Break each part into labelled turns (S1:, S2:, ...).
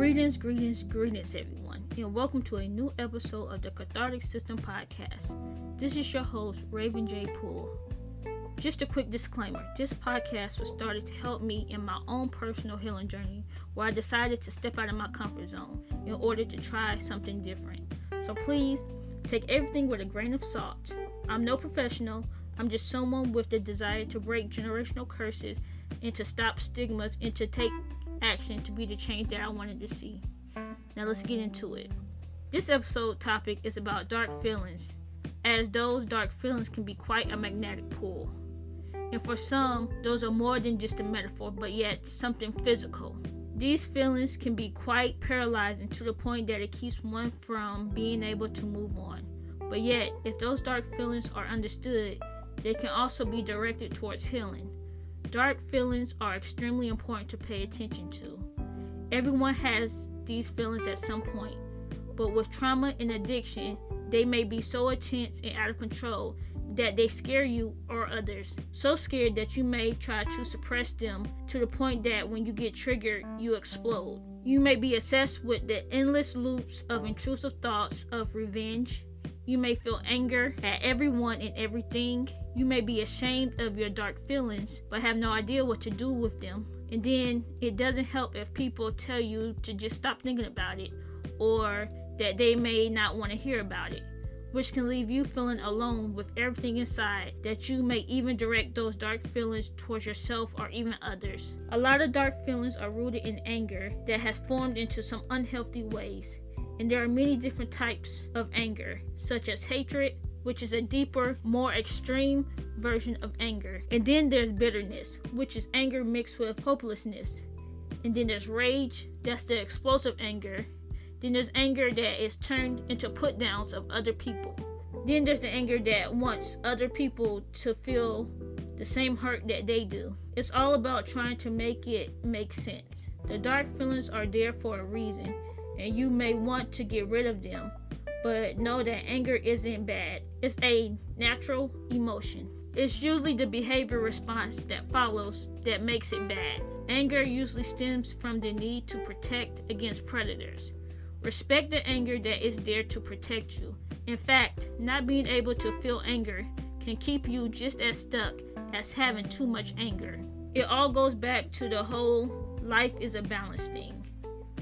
S1: Greetings, everyone, and welcome to a new episode of the CathARTic System Podcast. This is your host, Raven J. Poole. Just a quick disclaimer, this podcast was started to help me in my own personal healing journey, where I decided to step out of my comfort zone in order to try something different. So please, take everything with a grain of salt. I'm no professional, I'm just someone with the desire to break generational curses and to stop stigmas and to take action to be the change that I wanted to see. Now let's get into it. This episode topic is about dark feelings, as those dark feelings can be quite a magnetic pull. And for some, those are more than just a metaphor, but yet something physical. These feelings can be quite paralyzing to the point that it keeps one from being able to move on. But yet, if those dark feelings are understood, they can also be directed towards healing. Dark feelings are extremely important to pay attention to. Everyone has these feelings at some point, but with trauma and addiction, they may be so intense and out of control that they scare you or others. So scared that you may try to suppress them to the point that when you get triggered, you explode. You may be obsessed with the endless loops of intrusive thoughts of revenge. You may feel anger at everyone and everything. You may be ashamed of your dark feelings, but have no idea what to do with them. And then it doesn't help if people tell you to just stop thinking about it, or that they may not want to hear about it, which can leave you feeling alone with everything inside, that you may even direct those dark feelings towards yourself or even others. A lot of dark feelings are rooted in anger that has formed into some unhealthy ways. And there are many different types of anger, such as hatred, which is a deeper, more extreme version of anger. And then there's bitterness, which is anger mixed with hopelessness. And then there's rage, that's the explosive anger. Then there's anger that is turned into put downs of other people. Then there's the anger that wants other people to feel the same hurt that they do. It's all about trying to make it make sense. The dark feelings are there for a reason, and you may want to get rid of them, but know that anger isn't bad. It's a natural emotion. It's usually the behavior response that follows that makes it bad. Anger usually stems from the need to protect against predators. Respect the anger that is there to protect you. In fact, not being able to feel anger can keep you just as stuck as having too much anger. It all goes back to the whole life is a balance thing.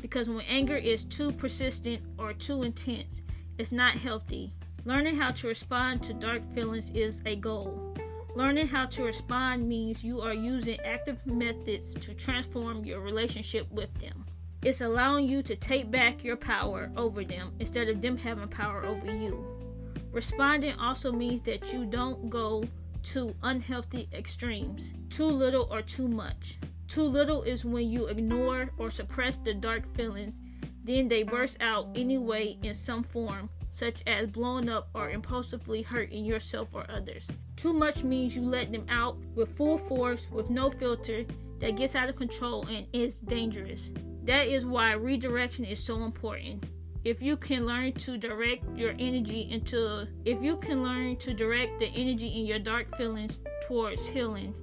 S1: Because when anger is too persistent or too intense, it's not healthy. Learning how to respond to dark feelings is a goal. Learning how to respond means you are using active methods to transform your relationship with them. It's allowing you to take back your power over them instead of them having power over you. Responding also means that you don't go to unhealthy extremes, too little or too much. Too little is when you ignore or suppress the dark feelings, then they burst out anyway in some form, such as blowing up or impulsively hurting yourself or others. Too much means you let them out with full force, with no filter, that gets out of control and is dangerous. That is why redirection is so important. If you can learn to direct the energy in your dark feelings towards healing,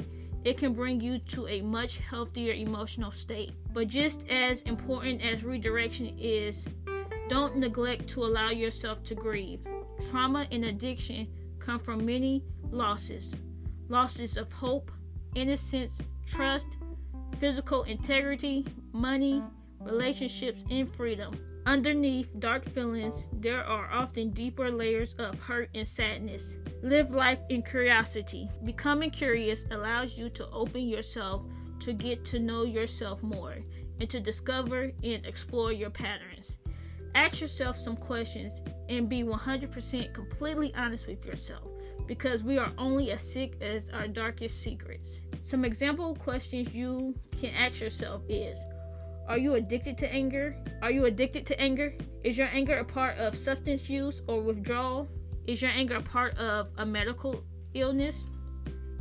S1: it can bring you to a much healthier emotional state. But just as important as redirection is, don't neglect to allow yourself to grieve. Trauma and addiction come from many losses. Losses of hope, innocence, trust, physical integrity, money, relationships, and freedom. Underneath dark feelings, there are often deeper layers of hurt and sadness. Live life in curiosity. Becoming curious allows you to open yourself to get to know yourself more and to discover and explore your patterns. Ask yourself some questions and be 100% completely honest with yourself, because we are only as sick as our darkest secrets. Some example questions you can ask yourself is: are you addicted to anger? Are you addicted to anger? Is your anger a part of substance use or withdrawal? Is your anger a part of a medical illness?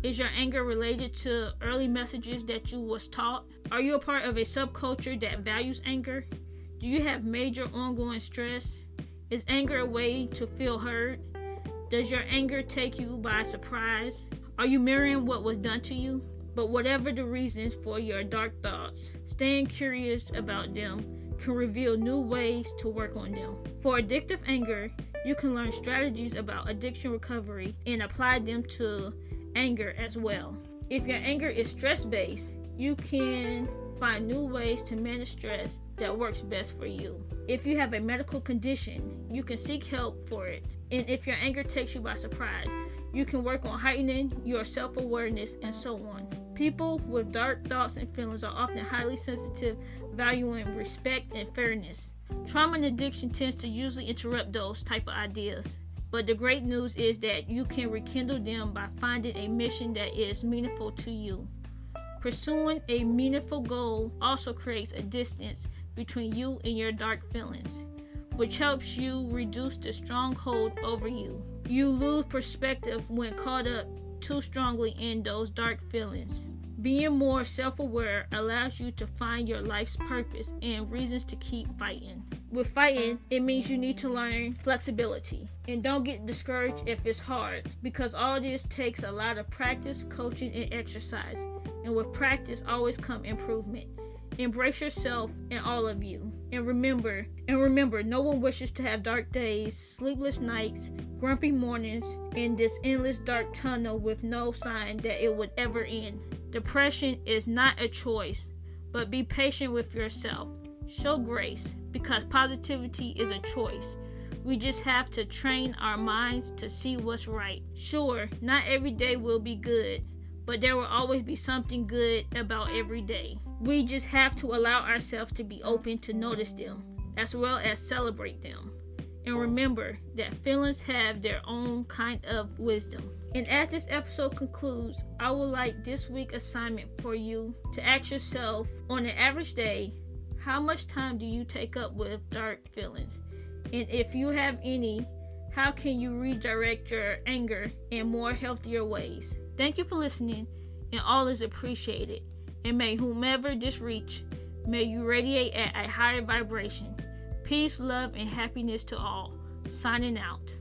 S1: Is your anger related to early messages that you was taught? Are you a part of a subculture that values anger? Do you have major ongoing stress? Is anger a way to feel heard? Does your anger take you by surprise? Are you mirroring what was done to you? But whatever the reasons for your dark thoughts, staying curious about them can reveal new ways to work on them. For addictive anger, you can learn strategies about addiction recovery and apply them to anger as well. If your anger is stress-based, you can find new ways to manage stress that works best for you. If you have a medical condition, you can seek help for it. And if your anger takes you by surprise, you can work on heightening your self-awareness and so on. People with dark thoughts and feelings are often highly sensitive, valuing respect and fairness. Trauma and addiction tends to usually interrupt those type of ideas. But the great news is that you can rekindle them by finding a mission that is meaningful to you. Pursuing a meaningful goal also creates a distance between you and your dark feelings, which helps you reduce the stronghold over you. You lose perspective when caught up too strongly in those dark feelings. Being more self-aware allows you to find your life's purpose and reasons to keep fighting. With fighting, it means you need to learn flexibility. And don't get discouraged if it's hard, because all this takes a lot of practice, coaching, and exercise. And with practice always comes improvement. Embrace yourself and all of you. And remember, no one wishes to have dark days, sleepless nights, grumpy mornings, in this endless dark tunnel with no sign that it would ever end. Depression is not a choice, but be patient with yourself. Show grace, because positivity is a choice. We just have to train our minds to see what's right. Sure, not every day will be good, but there will always be something good about every day. We just have to allow ourselves to be open to notice them, as well as celebrate them. And remember that feelings have their own kind of wisdom. And as this episode concludes, I would like this week's assignment for you to ask yourself, on an average day, how much time do you take up with dark feelings? And if you have any, how can you redirect your anger in more healthier ways? Thank you for listening, and all is appreciated. And may whomever this reach, may you radiate at a higher vibration. Peace, love, and happiness to all. Signing out.